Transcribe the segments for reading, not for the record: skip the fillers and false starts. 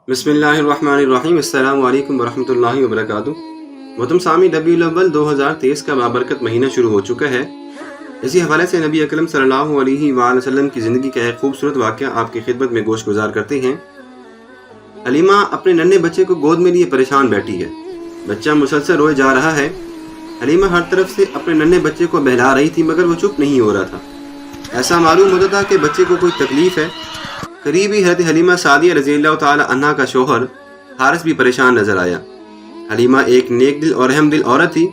بسم اللہ الرحمن الرحیم۔ السلام علیکم ورحمۃ اللہ وبرکاتہ۔ محترم سامعین، ربیع الاول 2023 کا بابرکت مہینہ شروع ہو چکا ہے۔ اسی حوالے سے نبی اکرم صلی اللہ علیہ وآلہ وسلم کی زندگی کا ایک خوبصورت واقعہ آپ کی خدمت میں گوش گزار کرتے ہیں۔ حلیمہ اپنے ننھے بچے کو گود میں لیے پریشان بیٹھی ہے۔ بچہ مسلسل روئے جا رہا ہے۔ حلیمہ ہر طرف سے اپنے ننھے بچے کو بہلا رہی تھی، مگر وہ چپ نہیں ہو رہا تھا۔ ایسا معلوم ہوتا تھا کہ بچے کو کوئی تکلیف ہے۔ قریبی حضرت حلیمہ سعدیہ رضی اللہ تعالی عنہا کا شوہر حارث بھی پریشان نظر آیا۔ حلیمہ ایک نیک دل اور رحم دل عورت تھی۔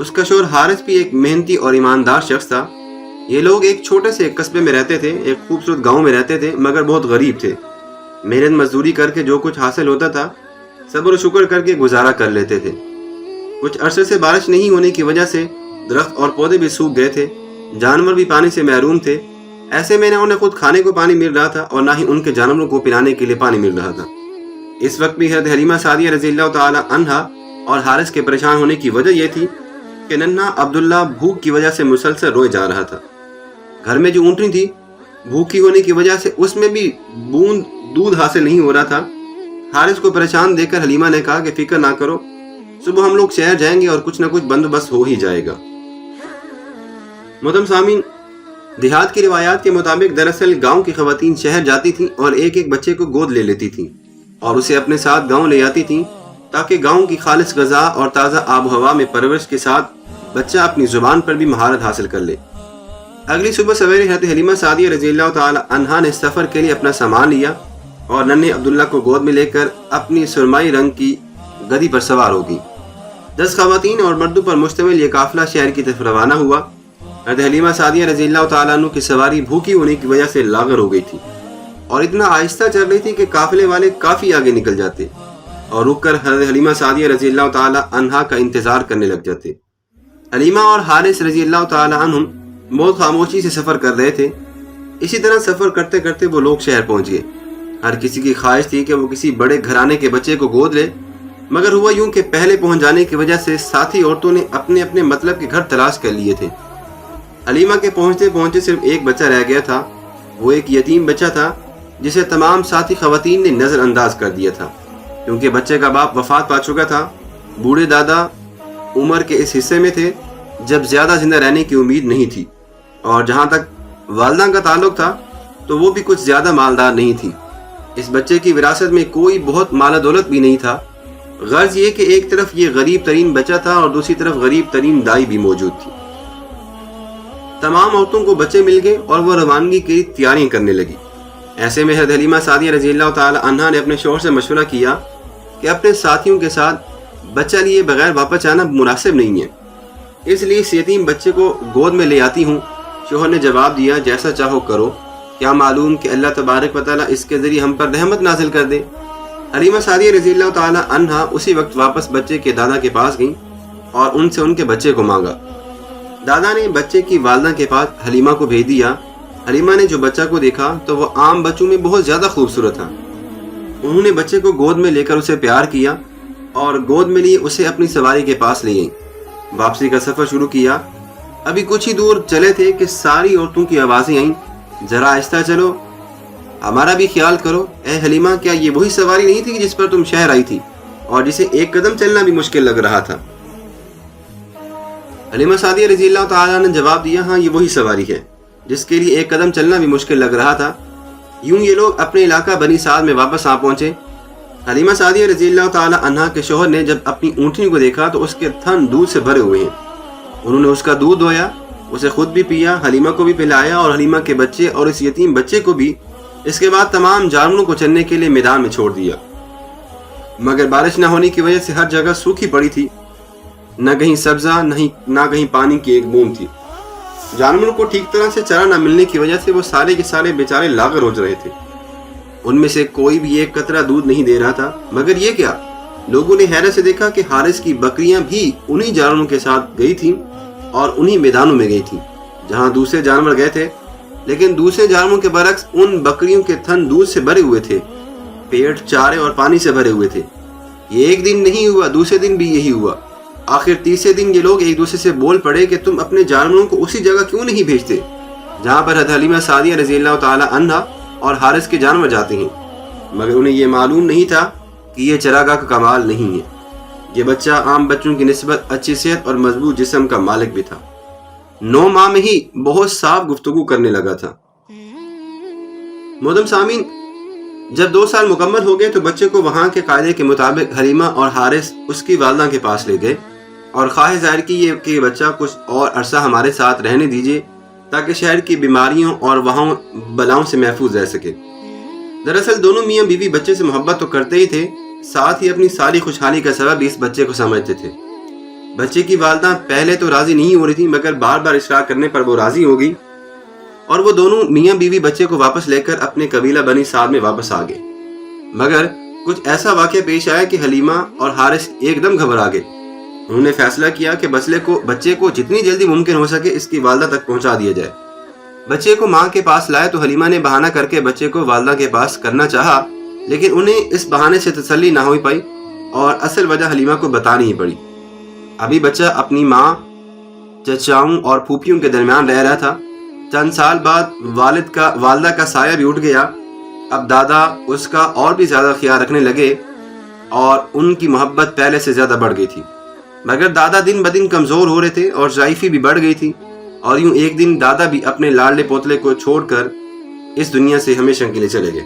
اس کا شوہر حارث بھی ایک محنتی اور ایماندار شخص تھا۔ یہ لوگ ایک چھوٹے سے قصبے میں رہتے تھے، ایک خوبصورت گاؤں میں رہتے تھے، مگر بہت غریب تھے۔ محنت مزدوری کر کے جو کچھ حاصل ہوتا تھا، صبر و شکر کر کے گزارا کر لیتے تھے۔ کچھ عرصے سے بارش نہیں ہونے کی وجہ سے درخت اور پودے بھی سوکھ گئے تھے، جانور بھی پانی سے محروم تھے۔ ایسے میں نہ انہیں خود کھانے کو پانی مل رہا تھا اور نہ ہی ان کے جانوروں کو پلانے کے لیے پانی مل رہا تھا۔ اس وقت بھی حضرت حلیمہ سعدیہ رضی اللہ تعالی عنہا اور حارث کے پریشان ہونے کی وجہ یہ تھی کہ ننھا عبداللہ بھوک کی وجہ سے مسلسل روئے جا رہا تھا۔ گھر میں جو اونٹنی تھی، بھوکی ہونے کی وجہ سے اس میں بھی بوند دودھ حاصل نہیں ہو رہا تھا۔ حارث کو پریشان دیکھ کر حلیمہ نے کہا کہ فکر نہ کرو، صبح ہم لوگ شہر جائیں گے اور کچھ نہ کچھ بندوبست ہو ہی جائے گا۔ محترم سامعین، دیہات کی روایات کے مطابق دراصل گاؤں کی خواتین شہر جاتی تھیں اور ایک ایک بچے کو گود لے لیتی تھیں اور اسے اپنے ساتھ گاؤں لے آتی تھیں تاکہ گاؤں کی خالص غذا اور تازہ آب و ہوا میں پرورش کے ساتھ بچہ اپنی زبان پر بھی مہارت حاصل کر لے۔ اگلی صبح سویرے حضرت حلیمہ سعدیہ رضی اللہ تعالی عنہا نے سفر کے لیے اپنا سامان لیا اور ننھے عبداللہ کو گود میں لے کر اپنی سرمائی رنگ کی گدی پر سوار ہو گئی۔ 10 خواتین اور مردوں پر مشتمل یہ قافلہ شہر کی طرف روانہ ہوا۔ حضرت حلیمہ سعدیہ رضی اللہ تعالیٰ عنہ کی سواری بھوکی ہونے کی وجہ سے لاغر ہو گئی تھی اور اتنا آہستہ چل رہی تھی کہ قافلے والے کافی آگے نکل جاتے اور رک کر حضرت حلیمہ سعدیہ رضی اللہ تعالیٰ عنہا کا انتظار کرنے لگ جاتے۔ حلیمہ اور حارث رضی اللہ تعالیٰ عنہم بہت خاموشی سے سفر کر رہے تھے۔ اسی طرح سفر کرتے کرتے وہ لوگ شہر پہنچ گئے۔ ہر کسی کی خواہش تھی کہ وہ کسی بڑے گھرانے کے بچے کو گود لے، مگر ہوا یوں کہ پہلے پہنچ جانے کی وجہ سے ساتھی عورتوں نے اپنے اپنے مطلب کے گھر تلاش کر لیے تھے۔ حلیمہ کے پہنچتے پہنچتے صرف ایک بچہ رہ گیا تھا۔ وہ ایک یتیم بچہ تھا جسے تمام ساتھی خواتین نے نظر انداز کر دیا تھا، کیونکہ بچے کا باپ وفات پا چکا تھا۔ بوڑھے دادا عمر کے اس حصے میں تھے جب زیادہ زندہ رہنے کی امید نہیں تھی، اور جہاں تک والدہ کا تعلق تھا تو وہ بھی کچھ زیادہ مالدار نہیں تھی۔ اس بچے کی وراثت میں کوئی بہت مال و دولت بھی نہیں تھا۔ غرض یہ کہ ایک طرف یہ غریب ترین بچہ تھا اور دوسری طرف غریب ترین دائی بھی موجود تھی۔ تمام عورتوں کو بچے مل گئے اور وہ روانگی کی تیاریاں کرنے لگی۔ ایسے میں حضرت حلیمہ سعدیہ رضی اللہ تعالی عنہا نے اپنے شوہر سے مشورہ کیا کہ اپنے ساتھیوں کے ساتھ بچہ لیے بغیر واپس جانا مناسب نہیں ہے، اس لیے اس یتیم بچے کو گود میں لے آتی ہوں۔ شوہر نے جواب دیا، جیسا چاہو کرو، کیا معلوم کہ اللہ تبارک و تعالیٰ اس کے ذریعے ہم پر رحمت نازل کر دے۔ حلیمہ سعدیہ رضی اللہ تعالی عنہا اسی وقت واپس بچے کے دادا کے پاس گئیں اور ان سے ان کے بچے کو مانگا۔ دادا نے بچے کی والدہ کے پاس حلیمہ کو بھیج دیا۔ حلیمہ نے جو بچہ کو دیکھا تو وہ عام بچوں میں بہت زیادہ خوبصورت تھا۔ انہوں نے بچے کو گود میں لے کر اسے پیار کیا اور گود میں لیے اسے اپنی سواری کے پاس لے گئیں۔ واپسی کا سفر شروع کیا۔ ابھی کچھ ہی دور چلے تھے کہ ساری عورتوں کی آوازیں آئیں، ذرا آہستہ چلو، ہمارا بھی خیال کرو۔ اے حلیمہ، کیا یہ وہی سواری نہیں تھی جس پر تم شہر آئی تھی اور جسے ایک قدم چلنا بھی مشکل لگ رہا تھا؟ حلیمہ سعدیہ رضی اللہ تعالیٰ نے جواب دیا، ہاں یہ وہی سواری ہے جس کے لیے ایک قدم چلنا بھی مشکل لگ رہا تھا۔ یوں یہ لوگ اپنے علاقہ بنی سعد میں واپس آ پہنچے۔ حلیمہ سعدیہ رضی اللہ تعالیٰ عنہا کے شوہر نے جب اپنی اونٹنی کو دیکھا تو اس کے تھن دودھ سے بھرے ہوئے ہیں۔ انہوں نے اس کا دودھ دویا، اسے خود بھی پیا، حلیمہ کو بھی پلایا اور حلیمہ کے بچے اور اس یتیم بچے کو بھی۔ اس کے بعد تمام جانوروں کو چرنے کے لیے میدان میں چھوڑ دیا، مگر بارش نہ ہونے کی وجہ سے ہر جگہ سوکھی پڑی تھی، نہ کہیں سبزہ نہ کہیں پانی کی ایک بوند تھی۔ جانوروں کو ٹھیک طرح سے چارہ نہ ملنے کی وجہ سے وہ سارے کے سارے بیچارے لاغر ہو رہے تھے۔ ان میں سے کوئی بھی ایک قطرہ دودھ نہیں دے رہا تھا۔ مگر یہ کیا؟ لوگوں نے حیرت سے دیکھا کہ حارث کی بکریاں بھی انہی جانوروں کے ساتھ گئی تھیں اور انہی میدانوں میں گئی تھیں جہاں دوسرے جانور گئے تھے، لیکن دوسرے جانوروں کے برعکس ان بکریوں کے تھن دودھ سے بھرے ہوئے تھے، پیٹ چارے اور پانی سے بھرے ہوئے تھے۔ یہ ایک دن نہیں ہوا، دوسرے دن بھی یہی ہوا۔ آخر تیسرے دن یہ لوگ ایک دوسرے سے بول پڑے کہ تم اپنے جانوروں کو اسی جگہ کیوں نہیں بھیجتے جہاں پر حضرت حلیمہ سعدیہ رضی اللہ تعالی عنہا اور حارث کے جانور جاتے ہیں۔ مگر انہیں یہ معلوم نہیں تھا کہ یہ چراگاہ کا کمال نہیں ہے، یہ بچہ عام بچوں کی نسبت اچھی صحت اور مضبوط جسم کا مالک بھی تھا۔ 9 ماہ میں ہی بہت صاف گفتگو کرنے لگا تھا۔ محترم سامعین، جب 2 سال مکمل ہو گئے تو بچے کو وہاں کے قاعدے کے مطابق حلیمہ اور حارث اس کی والدہ کے پاس لے گئے اور خواہش ظاہر کی کہ بچہ کچھ اور عرصہ ہمارے ساتھ رہنے دیجیے تاکہ شہر کی بیماریوں اور وہاں بلاؤں سے محفوظ رہ سکے۔ دراصل دونوں میاں بیوی بچے سے محبت تو کرتے ہی تھے، ساتھ ہی اپنی ساری خوشحالی کا سبب بھی اس بچے کو سمجھتے تھے۔ بچے کی والدہ پہلے تو راضی نہیں ہو رہی تھی، مگر بار بار اصرار کرنے پر وہ راضی ہو گئی اور وہ دونوں میاں بیوی بچے کو واپس لے کر اپنے قبیلہ بنی سعد میں واپس آ گئے۔ مگر کچھ ایسا واقعہ پیش آیا کہ حلیمہ اور حارث ایک دم گھبرا گئے۔ انہوں نے فیصلہ کیا کہ بچے کو جتنی جلدی ممکن ہو سکے اس کی والدہ تک پہنچا دیا جائے۔ بچے کو ماں کے پاس لائے تو حلیمہ نے بہانہ کر کے بچے کو والدہ کے پاس کرنا چاہا، لیکن انہیں اس بہانے سے تسلی نہ ہو پائی اور اصل وجہ حلیمہ کو بتانی ہی پڑی۔ ابھی بچہ اپنی ماں، چچاؤں اور پھوپھیوں کے درمیان رہ رہا تھا۔ چند سال بعد والدہ کا سایہ بھی اٹھ گیا۔ اب دادا اس کا اور بھی زیادہ خیال رکھنے لگے اور ان کی محبت پہلے سے زیادہ بڑھ گئی تھی، مگر دادا دن بدن کمزور ہو رہے تھے اور ضعیفی بھی بڑھ گئی تھی، اور یوں ایک دن دادا بھی اپنے لاڈلے پوتلے کو چھوڑ کر اس دنیا سے ہمیشہ کے لیے چلے گئے۔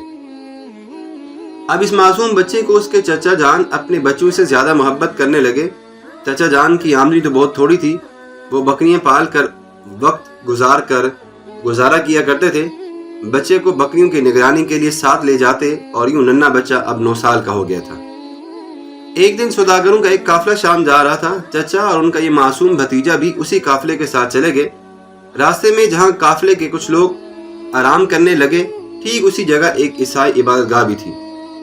اب اس معصوم بچے کو اس کے چچا جان اپنے بچوں سے زیادہ محبت کرنے لگے۔ چچا جان کی آمدنی تو بہت تھوڑی تھی، وہ بکریاں پال کر وقت گزارا کیا کرتے تھے۔ بچے کو بکریوں کی نگرانی کے لیے ساتھ لے جاتے اور یوں ننھا بچہ اب 9 سال کا ہو گیا تھا۔ ایک دن سوداگروں کا ایک قافلہ شام جا رہا تھا۔ چچا اور ان کا یہ معصوم بھتیجا بھی اسی قافلے کے ساتھ چلے گئے۔ راستے میں جہاں قافلے کے کچھ لوگ آرام کرنے لگے، ٹھیک اسی جگہ ایک عیسائی عبادت گاہ بھی تھی،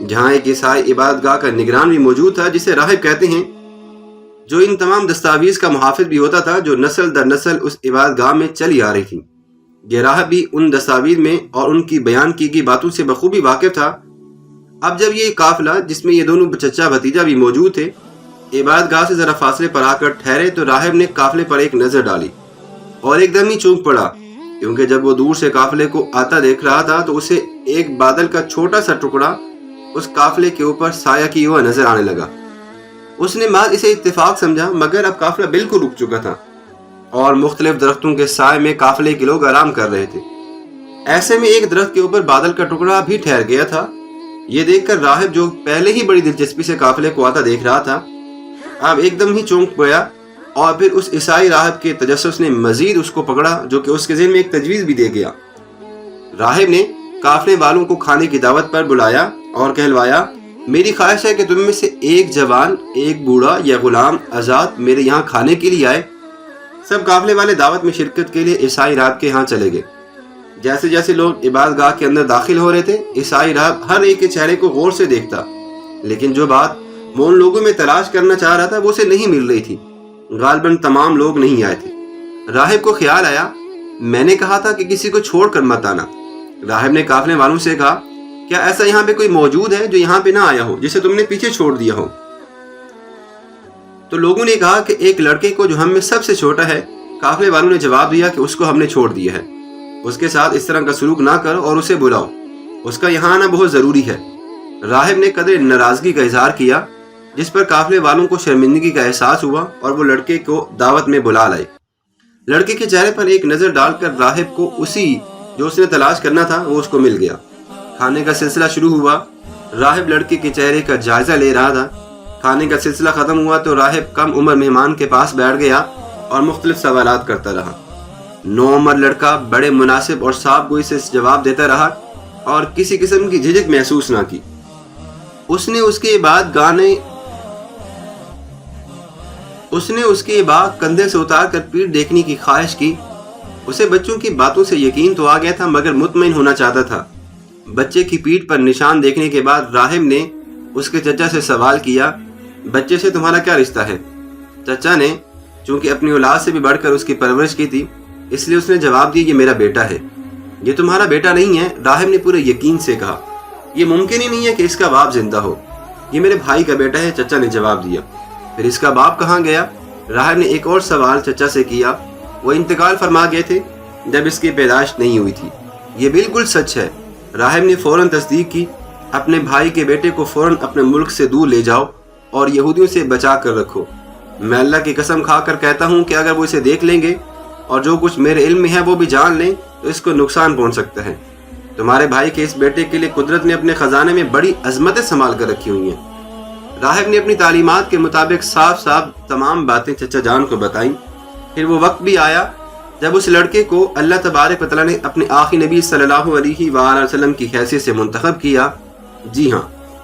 جہاں ایک عیسائی عبادت گاہ کا نگران بھی موجود تھا، جسے راہب کہتے ہیں، جو ان تمام دستاویز کا محافظ بھی ہوتا تھا جو نسل در نسل اس عبادت گاہ میں چلی آ رہی تھی۔ یہ راہب بھی ان دستاویز میں اور ان کی بیان کی گئی باتوں سے بخوبی واقف تھا۔ اب جب یہ قافلہ جس میں یہ دونوں چچا بھتیجا بھی موجود تھے عبادت گاہ سے ذرا فاصلے پر آ کر ٹھہرے تو راہب نے قافلے پر ایک نظر ڈالی اور ایک دم ہی چونک پڑا، کیونکہ جب وہ دور سے قافلے کو آتا دیکھ رہا تھا تو اسے ایک بادل کا چھوٹا سا ٹکڑا اس قافلے کے اوپر سایہ کی ہوا نظر آنے لگا۔ اس نے بعد اسے اتفاق سمجھا، مگر اب قافلہ بالکل رک چکا تھا اور مختلف درختوں کے سائے میں قافلے کے لوگ آرام کر رہے تھے۔ ایسے میں ایک درخت کے اوپر بادل کا ٹکڑا بھی ٹھہر گیا تھا۔ یہ دیکھ کر راہب، جو پہلے ہی بڑی دلچسپی سے قافلے کو آتا دیکھ رہا تھا، اب ایک دم ہی چونک گیا اور پھر اس عیسائی راہب کے تجسس نے مزید اس کو پکڑا، جو کہ اس کے ذہن میں ایک تجویز بھی دے گیا۔ راہب نے قافلے والوں کو کھانے کی دعوت پر بلایا اور کہلوایا، میری خواہش ہے کہ تم میں سے ایک جوان، ایک بوڑھا یا غلام آزاد میرے یہاں کھانے کے لیے آئے۔ سب قافلے والے دعوت میں شرکت کے لیے عیسائی راہب کے ہاں چلے گئے۔ جیسے جیسے لوگ عبادت گاہ کے اندر داخل ہو رہے تھے، عیسائی راہب ہر ایک کے چہرے کو غور سے دیکھتا، لیکن جو بات وہ ان لوگوں میں تلاش کرنا چاہ رہا تھا وہ اسے نہیں مل رہی تھی۔ غالباً تمام لوگ نہیں آئے تھے۔ راہب کو خیال آیا، میں نے کہا تھا کہ کسی کو چھوڑ کر مت آنا۔ راہب نے قافلے والوں سے کہا، کیا ایسا یہاں پہ کوئی موجود ہے جو یہاں پہ نہ آیا ہو، جسے تم نے پیچھے چھوڑ دیا ہو؟ تو لوگوں نے کہا کہ ایک لڑکے کو جو ہم میں سب سے چھوٹا ہے۔ قافلے والوں نے جواب دیا کہ اس کو ہم نے چھوڑ دیا ہے، اس کے ساتھ اس طرح کا سلوک نہ کرو اور اسے بلاؤ، اس کا یہاں آنا بہت ضروری ہے۔ راہب نے قدر ناراضگی کا اظہار کیا، جس پر قافلے والوں کو شرمندگی کا احساس ہوا اور وہ لڑکے کو دعوت میں بلا لائے۔ لڑکے کے چہرے پر ایک نظر ڈال کر راہب کو اسی جو اس نے تلاش کرنا تھا وہ اس کو مل گیا۔ کھانے کا سلسلہ شروع ہوا۔ راہب لڑکے کے چہرے کا جائزہ لے رہا تھا۔ کھانے کا سلسلہ ختم ہوا تو راہب کم عمر مہمان کے پاس بیٹھ گیا اور مختلف سوالات کرتا رہا۔ نوعمر لڑکا بڑے مناسب اور صاف گوئی سے جواب دیتا رہا اور کسی قسم کی جھجک محسوس نہ کی۔ اس نے اس کے بعد کندھے سے اتار کر پیٹھ دیکھنے کی خواہش کی۔ اسے بچوں کی باتوں سے یقین تو آ گیا تھا، مگر مطمئن ہونا چاہتا تھا۔ بچے کی پیٹھ پر نشان دیکھنے کے بعد راہب نے اس کے چچا سے سوال کیا، بچے سے تمہارا کیا رشتہ ہے؟ چچا نے چونکہ اپنی اولاد سے بھی بڑھ کر اس کی پرورش کی تھی، اس لیے اس نے جواب دیا، یہ میرا بیٹا ہے۔ یہ تمہارا بیٹا نہیں ہے، راہب نے پورے یقین سے کہا۔ یہ ممکن ہی نہیں ہے کہ اس کا باپ زندہ ہو۔ یہ میرے بھائی کا بیٹا ہے، چچا نے جواب دیا۔ پھر اس کا باپ کہاں گیا؟ راہب نے ایک اور سوال چچا سے کیا۔ وہ انتقال فرما گئے تھے جب اس کی پیدائش نہیں ہوئی تھی۔ یہ بالکل سچ ہے، راہب نے فوراً تصدیق کی۔ اپنے بھائی کے بیٹے کو فوراً اپنے ملک سے دور لے جاؤ اور یہودیوں سے بچا کر رکھو۔ میں اللہ کی قسم کھا کر کہتا ہوں کہ اگر وہ اسے دیکھ لیں گے اور جو کچھ میرے علم میں ہے وہ بھی جان لیں تو اس کو نقصان پہنچ سکتا ہے۔ تمہارے بھائی کے اس بیٹے کے لیے قدرت نے اپنے خزانے میں بڑی عظمتیں سنبھال کر رکھی ہوئی ہیں۔ راہب نے اپنی تعلیمات کے مطابق صاف صاف تمام باتیں چچا جان کو بتائیں۔ پھر وہ وقت بھی آیا جب اس لڑکے کو اللہ تبارک و تعالیٰ نے اپنے آخری نبی صلی اللہ علیہ وآلہ وسلم کی حیثیت سے منتخب کیا۔ جی ہاں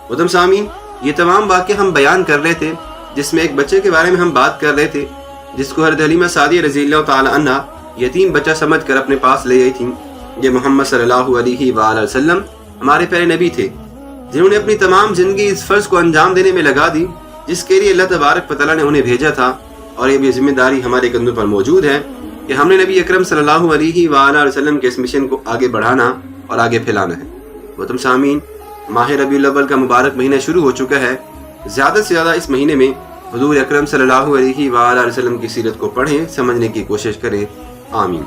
محترم سامعین، یہ تمام واقعے ہم بیان کر رہے تھے جس میں ایک بچے کے بارے میں ہم بات کر رہے تھے جس کو حضرت حلیمہ سعدیہ رضی اللہ تعالی عنہا یتیم بچہ سمجھ کر اپنے پاس لے آئی تھیں۔ یہ محمد صلی اللہ علیہ وآلہ وسلم ہمارے پیارے نبی تھے جنہوں نے اپنی تمام زندگی اس فرض کو انجام دینے میں لگا دی جس کے لیے اللہ تبارک و تعالیٰ نے انہیں بھیجا تھا، اور یہ بھی ذمہ داری ہمارے کندھوں پر موجود ہے کہ ہم نے نبی اکرم صلی اللہ علیہ وآلہ وسلم کے اس مشن کو آگے بڑھانا اور آگے پھیلانا ہے۔ محترم سامعین، ماہ ربیع الاول کا مبارک مہینہ شروع ہو چکا ہے۔ زیادہ سے زیادہ اس مہینے میں حضور اکرم صلی اللہ علیہ وآلہ وسلم کی سیرت کو پڑھیں، سمجھنے کی کوشش کریں۔ آمین۔